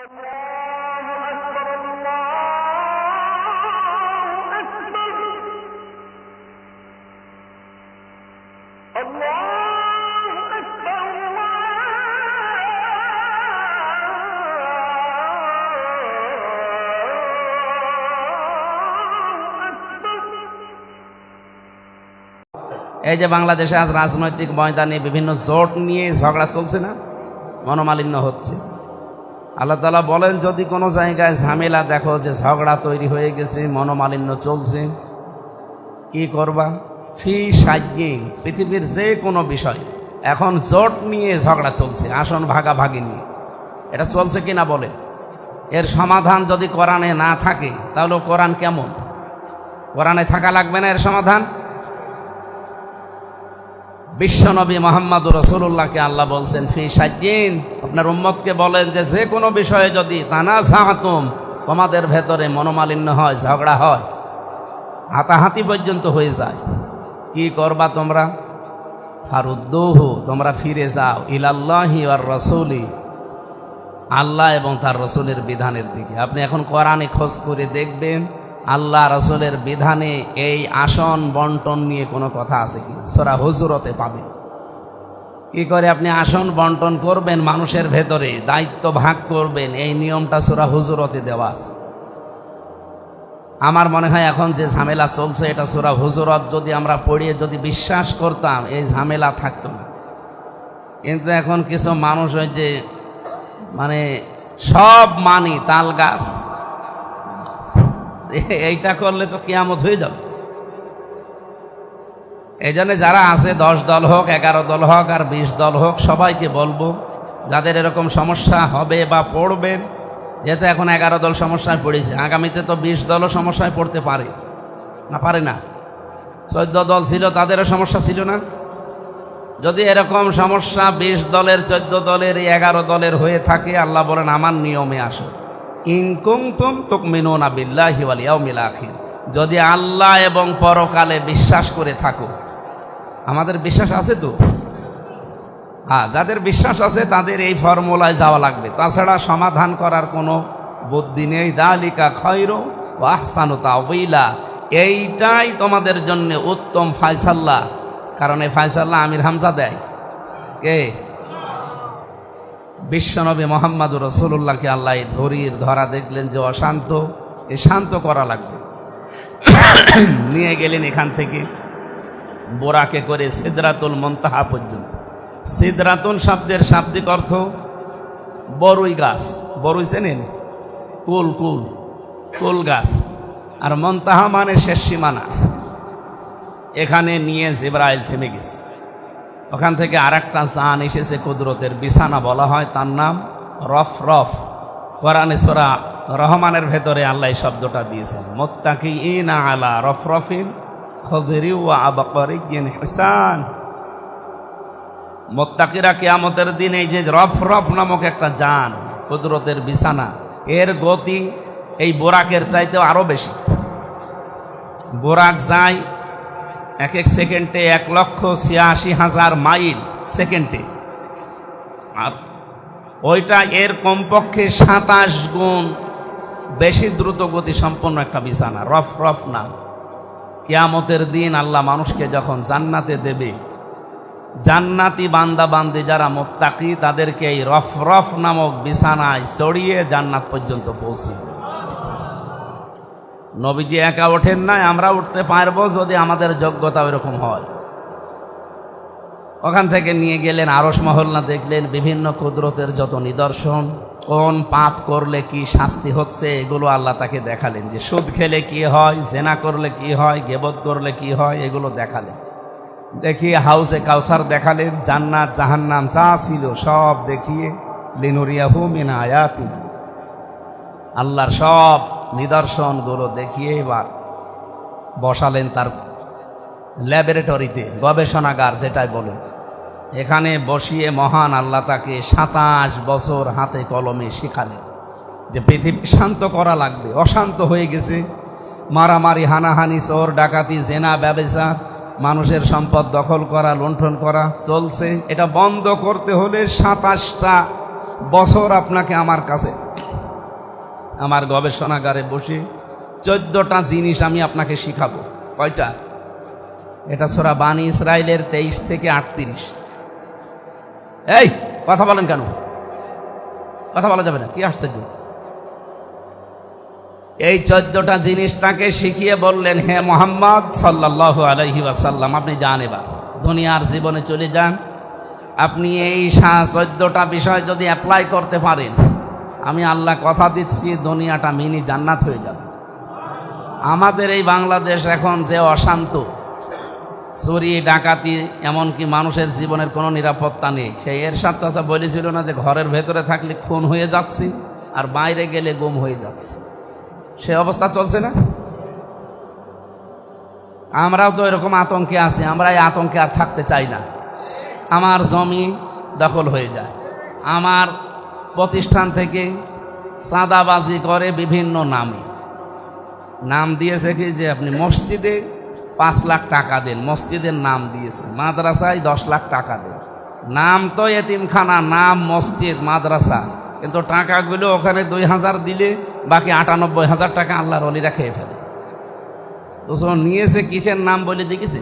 এই যে বাংলাদেশে আজ রাজনৈতিক ময়দানে বিভিন্ন জোট নিয়ে ঝগড়া চলছে না, মনোমালিন্য হচ্ছে। আল্লাহ তাআলা বলেন, যদি কোনো জায়গায় ঝামেলা দেখো যে ঝগড়া তৈরি হয়ে গেছে, মনোমালিন্য চলছে, কি করবা? ফি সাজ্ঞে, পৃথিবীর যে কোনো বিষয় এখন জোট নিয়ে ঝগড়া চলছে, আসন ভাগাভাগি নিয়ে, এটা চলছে কিনা বলে। এর সমাধান যদি কোরআনে না থাকে তাহলে কোরআন কেমন? কোরআনে থাকা লাগবে না এর সমাধান? বিশ্বনবী মুহাম্মদুর রাসূলুল্লাহকে আল্লাহ বলছেন ফি সাজ্জিন, আপনার উম্মতকে বলেন যে যে কোনো বিষয়ে যদি তানাযাতুম, তোমাদের ভেতরে মনোমালিন্য হয়, ঝগড়া হয়, হাতাহাতি পর্যন্ত হয়ে যায়, কি করবা তোমরা? ফারুদ্দুহু, তোমরা ফিরে যাও ইলাল্লাহি ওয়ার রাসূলি, আল্লাহ এবং তার রাসূলের বিধানের দিকে। আপনি এখন কোরআনে খোঁজ করে দেখবেন আল্লাহ রাসূলের বিধানে এই আসন বন্টন নিয়ে কোনো কথা আছে কিনা। সূরা হুজুরাতে পাবেন। কি করে আপনি আসন বন্টন করবেন, মানুষের ভেতরে দায়িত্ব ভাগ করবেন, এই নিয়মটা সূরা হুজুরাতে দেওয়া আছে। আমার মনে হয় এখন যে ঝামেলা চলছে এটা সূরা হুজুরাত যদি আমরা পড়িয়ে যদি বিশ্বাস করতাম এই ঝামেলা থাকতো না। কিন্তু এখন কিছু মানুষ ওই যে মানে সব মানি তাল গাছ, এইটা করলে তো কিয়ামত হয়ে যাবে। এই জন্য যারা আছে 10 দল হোক, 11 দল হোক আর 20 দল হোক, সবাইকে বলবো যাদের এরকম সমস্যা হবে বা পড়বেন, যেহেতু এখন 11 দল সমস্যায় পড়েছে, আগামীতে তো 20 দলও সমস্যায় পড়তে পারে না, পারে না? 14 দল ছিল, তাদেরও সমস্যা ছিল না? যদি এরকম সমস্যা 20 দলের, 14 দলের, 11 দলের হয়ে থাকে, আল্লাহ বলেন আমার নিয়মে আসো, ইন কুনতুম তুমিনুনা বিল্লাহি ওয়াল ইয়াউমিল আখির, যদি আল্লাহ এবং পরকালে বিশ্বাস করে থাকো। আমাদের বিশ্বাস আছে তো? হ্যাঁ, যাদের বিশ্বাস আছে তাদের এই ফর্মুলায় যাওয়া লাগবে, তাছাড়া সমাধান করার কোনো বুদ্ধি নেই। যালিকা খায়রু ওয়া আহসানু তাওয়িলা, এইটাই তোমাদের জন্য উত্তম ফায়সালা। কারণ এই ফায়সালা আমির হামজা দেয় কে? বিশ্বনবী মুহাম্মদুর রাসূলুল্লাহকে আল্লাহ ধরা দেখলেন যে অশান্ত, এ শান্ত করা লাগবে। নিয়ে গেলেন এখান থেকে বোরাকে করে সিদরাতুল মুনতাহা পর্যন্ত। সিদরাতুন শব্দের শাব্দিক অর্থ বড়ই গাছ, বড়ই চেনেন? কুল, কুল, কুল গাছ। আর মুনতাহা মানে শেষ সীমানা। এখানে নিয়ে জিবরাইল থেমে গেছে। ওখান থেকে আরেকটা জান এসেছে, কুদরতের বিছানা বলা হয়, তার নাম রফরফ। কোরআনে সূরা রহমানের ভেতরে আল্লাহ এই শব্দটা দিয়েছেন, মুত্তাকিইনা আলা রফরফিন খুদরি ওয়া আবকারিন হিসান। মুত্তাকিরা কিয়ামতের দিন এই যে রফরফ নামক একটা জান, কুদরতের বিছানা, এর গতি এই বোরাকের চাইতেও আরো বেশি। বোরাক যায় এক এক সেকেন্ডে 1,86,000 মাইল সেকেন্ডে, আর ওইটা এর কমপক্ষে 27 গুণ বেশি দ্রুত গতি সম্পন্ন একটা বিছানা, রফরফ নাম। কিয়ামতের দিন আল্লাহ মানুষকে যখন জান্নাতে দেবে, জান্নাতি বান্দা বান্দি যারা মুত্তাকি, তাদেরকে এই রফরফ নামক বিছানায় চড়িয়ে জান্নাত পর্যন্ত পৌঁছে। নবীজি একা ওঠেন নাই, আমরা উঠতে পারবো যদি আমাদের যোগ্যতা ওইরকম হয়। ওখান থেকে নিয়ে গেলেন আরশ মহল্লা, দেখলেন বিভিন্ন কুদরতের যত নিদর্শন, কোন পাপ করলে কি শাস্তি হচ্ছে এগুলো আল্লাহ তাকে দেখালেন। যে সুদ খেলে কি হয়, জেনা করলে কি হয়, গীবত করলে কি হয়, এগুলো দেখালেন। দেখিয়ে হাউজে কাউসার দেখালেন, জান্নাত জাহান্নাম যা ছিল সব দেখিয়ে লিনুরিয়াহু মিন আয়াতিহি, আল্লাহর সব নিদর্শনগুলো দেখিয়ে এবার বসালেন তার ল্যাবরেটরিতে, গবেষণাগার যেটাই বলেন। এখানে বসিয়ে মহান আল্লাহ তাকে 27 বছর হাতে কলমে শিখালেন যে পৃথিবী শান্ত করা লাগবে। অশান্ত হয়ে গেছে, মারামারি, হানাহানি, চোর ডাকাতি, জেনা, ব্যভিচার, মানুষের সম্পদ দখল করা, লুণ্ঠন করা চলছে। এটা বন্ধ করতে হলে 27টা বছর আপনাকে আমার কাছে আমার গবেষণাগারে বসে 14টা জিনিস আমি আপনাকে শিখাবো। কয়টা? এটা সূরা বানী ইসরাইলের 23 থেকে 38। এই কথা বলেন কেন? কথা বলা যাবে না? কি আশ্চর্য! এই 14টা জিনিস তাকে শিখিয়ে বললেন, হে মুহাম্মদ সাল্লাল্লাহু আলাইহি ওয়াসাল্লাম, আপনি যান, এবার দুনিয়ার জীবনে চলে যান। আপনি এই 14টা বিষয় যদি অ্যাপ্লাই করতে পারেন, আমি আল্লাহ কথা দিচ্ছি দুনিয়াটা মিনি জান্নাত হয়ে যাবে। আমাদের এই বাংলাদেশ এখন যে অশান্ত, চুরি ডাকাতি, এমনকি মানুষের জীবনের কোনো নিরাপত্তা নেই। সেই এরশাদ চাচা বলেছিল না যে ঘরের ভেতরে থাকলে খুন হয়ে যাচ্ছি আর বাইরে গেলে গুম হয়ে যাচ্ছে। সে অবস্থা চলছে না? আমরাও তো এরকম আতঙ্কে আছি। আমরা এই আতঙ্কে আর থাকতে চাই না। আমার জমি দখল হয়ে যায়, আমার প্রতিষ্ঠান থেকে চাঁদাবাজি করে বিভিন্ন নামে। নাম দিয়েছে কি যে আপনি মসজিদে 5 লাখ টাকা দেন, মসজিদের নাম দিয়েছে, মাদ্রাসায় 10 লাখ টাকা দেন। নাম তো এতিমখানা, নাম মসজিদ মাদ্রাসা, কিন্তু টাকাগুলো ওখানে 2000 দিলে বাকি 98,000 টাকা আল্লাহর ওলিরা খেয়ে ফেলে। তো নিয়েছে কিসের নাম বলে দেখেছে?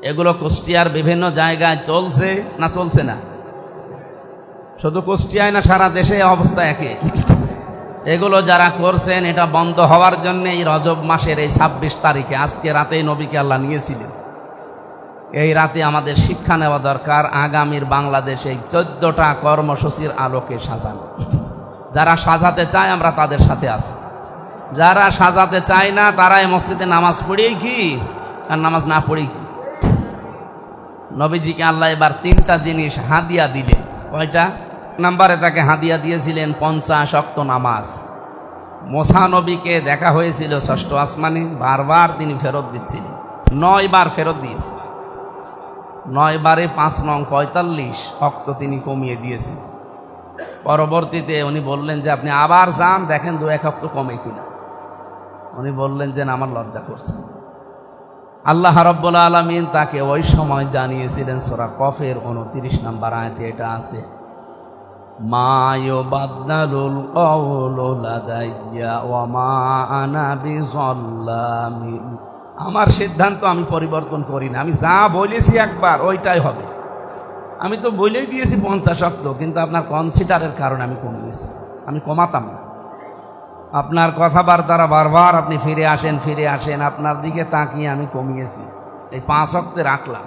এগুলো কুষ্টিয়ার বিভিন্ন জায়গায় চলছে না চলছে না? শুধু কুষ্টিয়ায় না, সারা দেশে অবস্থা একই। এগুলো যারা করছেন এটা বন্ধ হওয়ার জন্য এই রজব মাসের এই 26 তারিখে, আজকে রাতেই নবীকে আল্লাহ নিয়েছিলেন। এই রাতে আমাদের শিক্ষা নেওয়া দরকার আগামীর বাংলাদেশে এই 14টা কর্মসূচির আলোকে সাজানো। যারা সাজাতে চায় আমরা তাদের সাথে আছি, যারা সাজাতে চায় না তারা এই মসজিদে নামাজ পড়েই কি আর নামাজ না পড়েই কি। নবীজিকে আল্লাহ এবার 3টা জিনিস হাদিয়া দিলেন। কয়টা? নাম্বারে তাকে হাদিয়া দিয়েছিলেন 50 ওয়াক্ত নামাজ। মুসা নবীকে দেখা হয়েছিল 6ষ্ঠ আসমানে, বারবার তিনি ফেরত দিচ্ছিলেন। 9 বার ফেরত দিয়েছে। 9 বারে 5 নং 45 ওয়াক্ত তিনি কমিয়ে দিয়েছেন। পরবর্তীতে উনি বললেন যে আপনি আবার যান, দেখেন 2-1 ওয়াক্ত কমে কিনা। উনি বললেন যে আমার লজ্জা করছে। আল্লাহ রাব্বুল আলামিন তাকে ওই সময় জানিয়েছিলেন, সূরা কফের 29 নম্বর আয়াতে এটা আছে, মা ইউবাদদালুল কওলু লাদাইয়া ওয়া মা আনা বিযাল্লামিন। আমার সিদ্ধান্ত আমি পরিবর্তন করি না। আমি যা বলেছি একবার ওইটাই হবে। আমি তো বলেই দিয়েছি 50 ওয়াক্ত, কিন্তু আপনার কনসিডারের কারণে আমি কমিয়েছি। আমি কমাতাম না। আপনার কথাবার্তারা বারবার আপনি ফিরে আসেন, আপনার দিকে তাকিয়ে আমি কমিয়েছি। এই 5 ওয়াক্তে রাখলাম।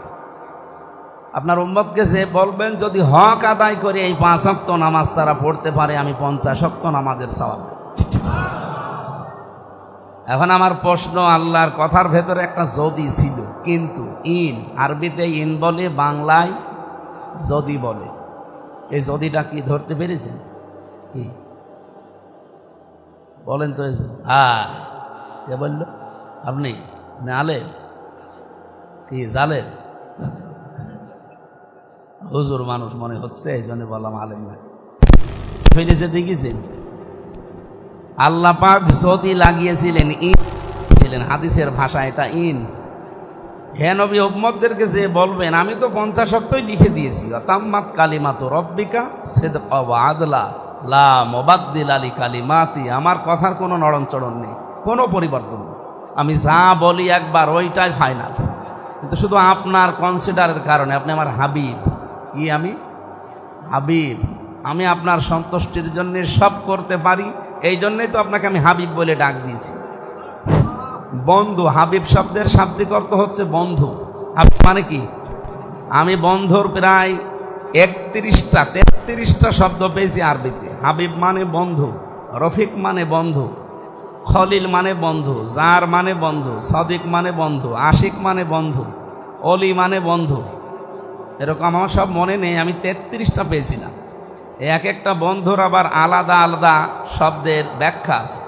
আপনার উম্মতকে যে বলবেন যদি হক আদায় করে এই 5 ওয়াক্ত নামাজ তারা পড়তে পারে, আমি 50 ওয়াক্ত নামাজের সওয়াব। এখন আমার প্রশ্ন, আল্লাহর কথার ভেতরে একটা যদি ছিল, কিন্তু ইন, আরবিতে ইন বলে, বাংলায় যদি বলে। এই যদিটা কি ধরতে পেরেছেন? কি বলেন তো? হ্যাঁ, কে বলল? আপনি আলে কি জালেন? হুজুর মানুষ মনে হচ্ছে, এই জন্য বললাম আলেম না। ফেলেছে দেখেছেন? আল্লাহ পাক যদি লাগিয়েছিলেন, ইন ছিলেন, হাদিসের ভাষা এটা ইন। হে নবী, উম্মতদেরকে যে বলবেন আমি তো 50 ওয়াক্তই লিখে দিয়েছি, তাম্মাত কালিমাতু রব্বিকা সিদকা ওয়া আদলা লা মুবাদদিলা লিকালিমাতি। আমার কথার কোনো নড়নচড়ন নেই, কোনো পরিবর্তন নেই। আমি যা বলি একবার ওইটাই ফাইনাল। কিন্তু শুধু আপনার কনসিডারের কারণে, আপনি আমার হাবিব। কি আমি হাবিব? আমি আপনার সন্তুষ্টির জন্য সব করতে পারি, এই জন্যই তো আপনাকে আমি হাবিব বলে ডাক দিয়েছি। বন্ধু, হাবিব শব্দের শাব্দিক অর্থ হচ্ছে বন্ধু। হাবিব মানে কি? আমি বন্ধুর প্রায় 33টা শব্দ পেয়েছি আরবিতে। হাবিব মানে বন্ধু, রফিক মানে বন্ধু, খলিল মানে বন্ধু, জার মানে বন্ধু, সাদিক মানে বন্ধু, আশিক মানে বন্ধু, অলি মানে বন্ধু। এরকম আমার সব মনে নেই, আমি 33টা পেয়েছিলাম। এক একটা বন্ধুর আবার আলাদা আলাদা শব্দের ব্যাখ্যা আছে।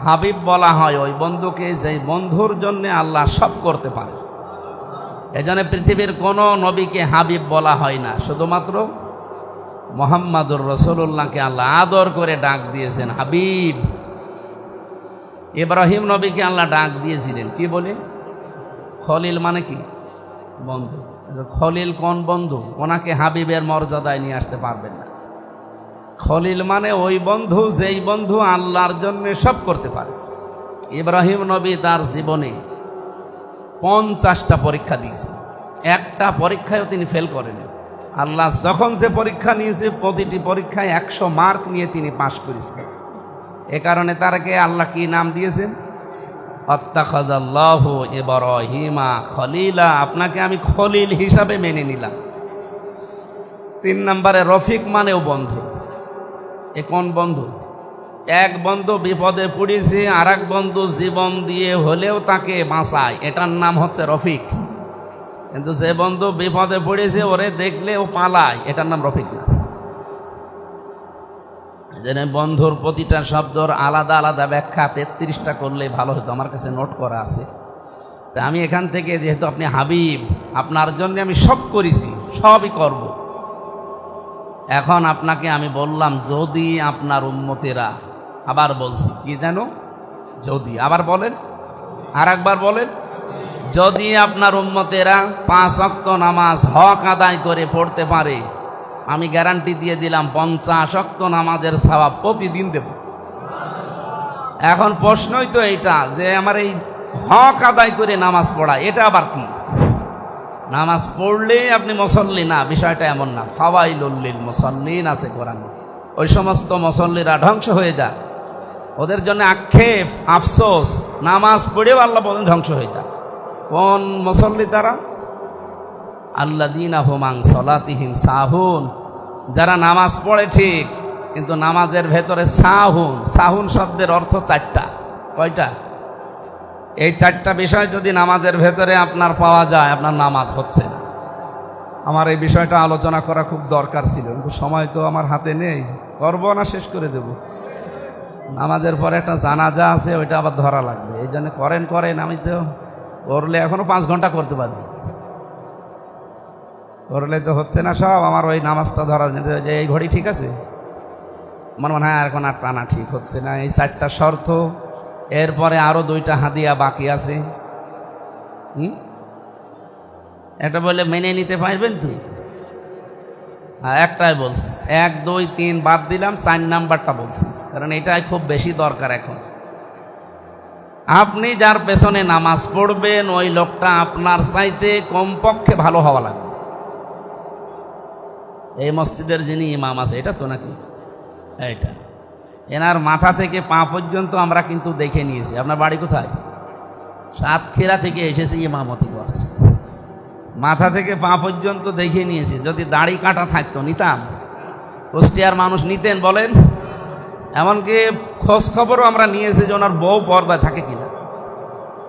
হাবিব বলা হয় ওই বন্ধুকে যে বন্ধুর জন্য আল্লাহ সব করতে পারে। এজন্য পৃথিবীর কোনো নবীকে হাবিব বলা হয় না, শুধুমাত্র মুহাম্মাদুর রাসূলুল্লাহকে আল্লাহ আদর করে ডাক দিয়েছেন হাবিব। ইব্রাহিম নবীকে আল্লাহ ডাক দিয়েছিলেন কি বলে? খলিল মানে কি? বন্ধু। খলিল কোন বন্ধু? ওনাকে হাবিবের মর্যাদায় নিয়ে আসতে পারবেন না। খলিল মানে ওই বন্ধু যেই বন্ধু আল্লাহর জন্য সব করতে পারে। ইব্রাহিম নবী তার জীবনে 50টা পরীক্ষা দিয়েছেন, একটা পরীক্ষায়ও তিনি ফেল করেনি। আল্লাহ যখন যে পরীক্ষা নিয়েছে প্রতিটি পরীক্ষায় 100 মার্ক নিয়ে তিনি পাশ করেছেন। এ কারণে তারকে আল্লাহ কি নাম দিয়েছেন? আত্তাখাযাল্লাহু ইব্রাহিমা খলিলা, আপনাকে আমি খলিল হিসাবে মেনে নিলাম। 3 নম্বরে রফিক মানেও বন্ধু। এ কোন বন্ধু? এক বন্ধু বিপদে পড়েছে, আর এক বন্ধু জীবন দিয়ে হলেও তাকে বাঁচায়, এটার নাম হচ্ছে রফিক। কিন্তু যে বন্ধু বিপদে পড়েছে ওরে দেখলে ও পালায়, এটার নাম রফিক না। যেন বন্ধুর প্রতিটা শব্দর আলাদা আলাদা ব্যাখ্যা 33টা করলে ভালো হতো, আমার কাছে নোট করা আছে। তা আমি এখান থেকে, যেহেতু আপনি হাবিব, আপনার জন্য আমি সব করেছি, সবই করব। এখন আপনাকে আমি বললাম, যদি আপনার উম্মতেরা, আবার বলছি কি জানো, যদি, আবার বলেন, আর একবার বলেন, যদি আপনার উম্মতেরা 5 ওয়াক্ত নামাজ হক আদায় করে পড়তে পারে, আমি গ্যারান্টি দিয়ে দিলাম 50 ওয়াক্ত নামাজের সওয়াব প্রতিদিন দেব। এখন প্রশ্নই তো এইটা যে আমার এই হক আদায় করে নামাজ পড়া, এটা আবার কি? নামাজ পড়লে আপনি মুসল্লি না, বিষয়টা এমন না। ফাওয়াইলুল লিল মুসাল্লিন আছে কোরআনে। ওই সমস্ত মুসল্লিরা ধ্বংস হয়ে যায়, ওদের জন্য আক্ষেপ, আফসোস, নামাজ পড়েও আল্লাহ বলেন ধ্বংস হয়ে যায়। কোন মুসল্লি তারা? আল্লাযীনা হুম আন সালাতিহিম সাহুন, যারা নামাজ পড়ে ঠিক কিন্তু নামাজের ভেতরে সাহুন। সাহুন শব্দের অর্থ 4টা। কয়টা? এই 4টা বিষয় যদি নামাজের ভেতরে আপনার পাওয়া যায়, আপনার নামাজ হচ্ছে না। আমার এই বিষয়টা আলোচনা করা খুব দরকার ছিল, কিন্তু সময় তো আমার হাতে নেই। করবো না শেষ করে দেব। নামাজের পরে একটা জানাজা আছে, ওইটা আবার ধরা লাগবে। এই জন্য করেন, আমি তো করলে এখনো 5 ঘন্টা করতে পারবো, করলে তো হচ্ছে না সব। আমার ওই নামাজটা ধরার জন্য যে এই ঘড়ি ঠিক আছে, আমার মনে হয় এখন আর টানা ঠিক হচ্ছে না। এই 4টা শর্ত, এরপরে আরো 2টা হাদিয়া বাকি আছে। এটা বলে মেনে নিতে পারবেন তো? একটাই বলছি, 1, 2, 3 বাদ দিলাম, 4 নাম্বারটা বলছি, কারণ এটাই খুব বেশি দরকার এখন। আপনি যার পেছনে নামাজ পড়বেন, ওই লোকটা আপনার চাইতে কমপক্ষে ভালো হওয়া লাগবে। এই মসজিদের যিনি ইমাম আছে, এটা তো নাকি এইটা, এনার মাথা থেকে পা পর্যন্ত আমরা কিন্তু দেখে নিয়েছি। আপনার বাড়ি কোথায়? সাতক্ষীরা থেকে এসেছে ইমামতি করছে, মাথা থেকে পা পর্যন্ত দেখে নিয়েছি। যদি দাড়ি কাটা থাকতো নিতাম? কুষ্টিয়ার মানুষ নিতেন বলেন? এমনকি খোঁজ খবরও আমরা নিয়েছি যে ওনার বউ পর্দায় থাকে কিনা।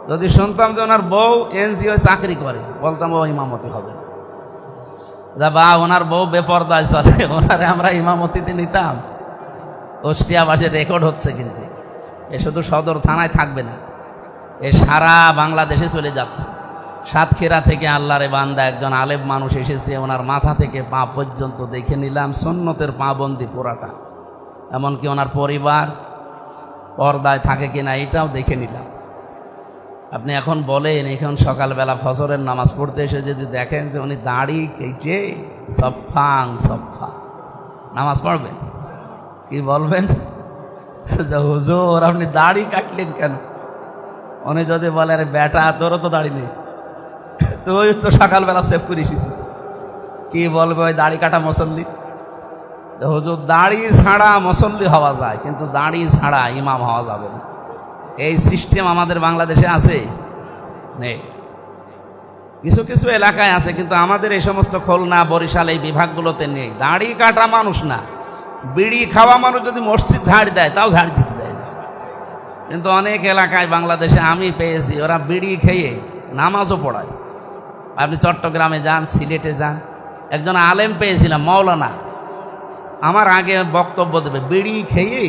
যদি শুনতাম যে ওনার বউ এনজিও চাকরি করে, বলতাম ও ইমামতি হবে না। বা ওনার বউ বেপর্দায় চলে, ওনারে আমরা ইমামতিতে নিতাম। কুষ্টিয়াবাসীর রেকর্ড হচ্ছে, কিন্তু এ শুধু সদর থানায় থাকবে না, এ সারা বাংলাদেশে চলে যাচ্ছে। সাতক্ষীরা থেকে আল্লাহরে বান্দা একজন আলেম মানুষ এসেছে, ওনার মাথা থেকে পা পর্যন্ত দেখে নিলাম, সুন্নতের পাবন্দি পুরাটা। এমনকি ওনার পরিবার পর্দায় থাকে কিনা এটাও দেখে নিলাম। আপনি এখন বলেন, এখন সকালবেলা ফজরের নামাজ পড়তে এসে যদি দেখেন যে উনি দাড়ি কেটে সফা নামাজ পড়বেন, কি বলবেন? হুজুর আপনি দাড়ি কাটলেন কেন? উনি যদি বলে, আরে বেটা তোরও তো দাড়ি নেই, তুই তো সকালবেলা সেভ করে এসেছিস, কি বলবে ওই দাড়ি কাটা মুসল্লি? হুজুর দাড়ি ছাড়া মুসল্লি হওয়া যায়, কিন্তু দাড়ি ছাড়া ইমাম হওয়া যাবে না। এই সিস্টেম আমাদের বাংলাদেশে আছে? নেই। কিছু কিছু এলাকায় আছে, কিন্তু আমাদের এই সমস্ত খুলনা, বরিশাল এই বিভাগগুলোতে নেই। দাড়ি কাটা মানুষ না, বিড়ি খাওয়া মানুষ যদি মসজিদ ঝাড় দেয় তাও ঝাড় দিতে দেয় না। কিন্তু অনেক এলাকায় বাংলাদেশে আমি পেয়েছি, ওরা বিড়ি খেয়ে নামাজও পড়ায়। আপনি চট্টগ্রামে যান, সিলেটে যান, একজন আলেম পেয়েছিলাম, মৌলানা, আমার আগে বক্তব্য দেবে, বিড়ি খেয়ে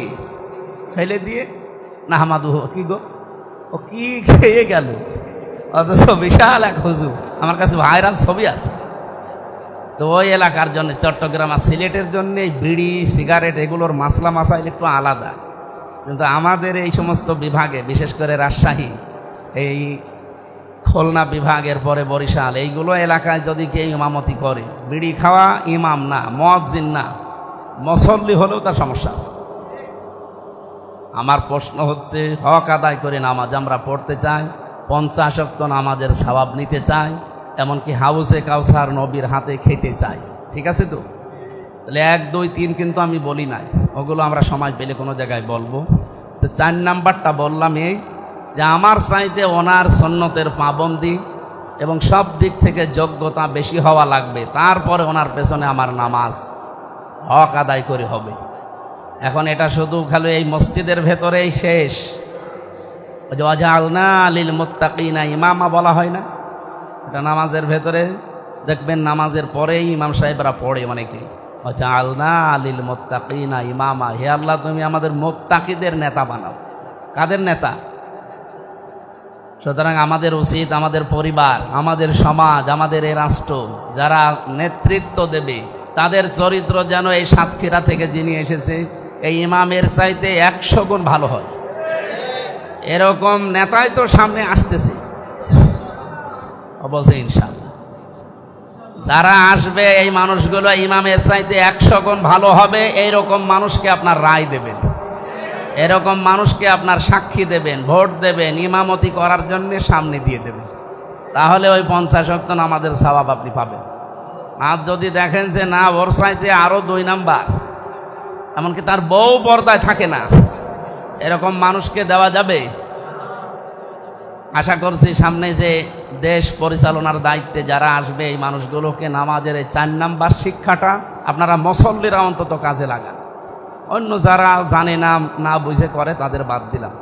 ফেলে দিয়ে না হামাদু, কি গো ও কি খেয়ে গেল, অথচ বিশাল এক হুজুর, আমার কাছে ভাইরাল ছবি আছে। তো ওই এলাকার জন্য, চট্টগ্রাম আর সিলেটের জন্য বিড়ি সিগারেট এগুলোর মাসলা মাসাইল একটু আলাদা। কিন্তু আমাদের এই সমস্ত বিভাগে, বিশেষ করে রাজশাহী, এই খুলনা বিভাগের পরে বরিশাল, এইগুলো এলাকায় যদি কেউ ইমামতি করে, বিড়ি খাওয়া ইমাম না, মুয়াজ্জিন না, মুসল্লি হলেও তার সমস্যা আছে। আমার প্রশ্ন হচ্ছে, হক আদায় করে নামাজ আমরা পড়তে চাই, 50 ওয়াক্ত নামাজের সওয়াব নিতে চাই, এমনকি হাউসে কাউসার নবীর হাতে খেতে চাই, ঠিক আছে তো? তাহলে 1, 2, 3 কিন্তু আমি বলি নাই, ওগুলো আমরা সময় পেলে কোনো জায়গায় বলবো। তো 4 নাম্বারটা বললাম এই যে আমার চাইতে ওনার সুন্নতের পাবন্দি এবং সব দিক থেকে যোগ্যতা বেশি হওয়া লাগবে, তারপরে ওনার পেছনে আমার নামাজ হক আদায় করে হবে। এখন এটা শুধু খালি এই মসজিদের ভেতরেই শেষ? ওয়াজআলনা লিল মুত্তাকিনা ইমামা বলা হয় না? এটা নামাজের ভেতরে দেখবেন, নামাজের পরেই ইমাম সাহেবরা পড়ে অনেকে, ওয়াজআলনা লিল মুত্তাকিনা ইমামা, হে আল্লাহ তুমি আমাদের মুত্তাকিদের নেতা বানাও। কাদের নেতা? সুতরাং আমাদের উচিত আমাদের পরিবার, আমাদের সমাজ, আমাদের এই রাষ্ট্র যারা নেতৃত্ব দেবে তাদের চরিত্র যেন এই সাতক্ষীরা থেকে যিনি এসেছে এই ইমামের চাইতে 100 গুণ ভালো হয়। এরকম নেতাই তো সামনে আসতেছে, বলছে ইনশাআল্লাহ। যারা আসবে এই মানুষগুলো ইমামের চাইতে 100 গুণ ভালো হবে, এইরকম মানুষকে আপনার রায় দেবেন, এরকম মানুষকে আপনার সাক্ষী দেবেন, ভোট দেবেন, ইমামতি করার জন্য সামনে দিয়ে দেবেন। তাহলে ওই 50 ওয়াক্ত নামাজের সওয়াব আপনি পাবেন। আর যদি দেখেন যে না, ওর চাইতে আরো 2 নাম্বার, এমনকি তার বউ পর্দায় থাকে না, এরকম মানুষকে দেওয়া যাবে? আশা করছি সামনে যে দেশ পরিচালনার দায়িত্বে যারা আসবে এই মানুষগুলোকে নামাজের এই 4 নাম্বার শিক্ষাটা আপনারা মুসল্লিরা অন্তত কাজে লাগান। অন্য যারা জানে না, না বুঝে করে, তাদের বাদ দিলাম।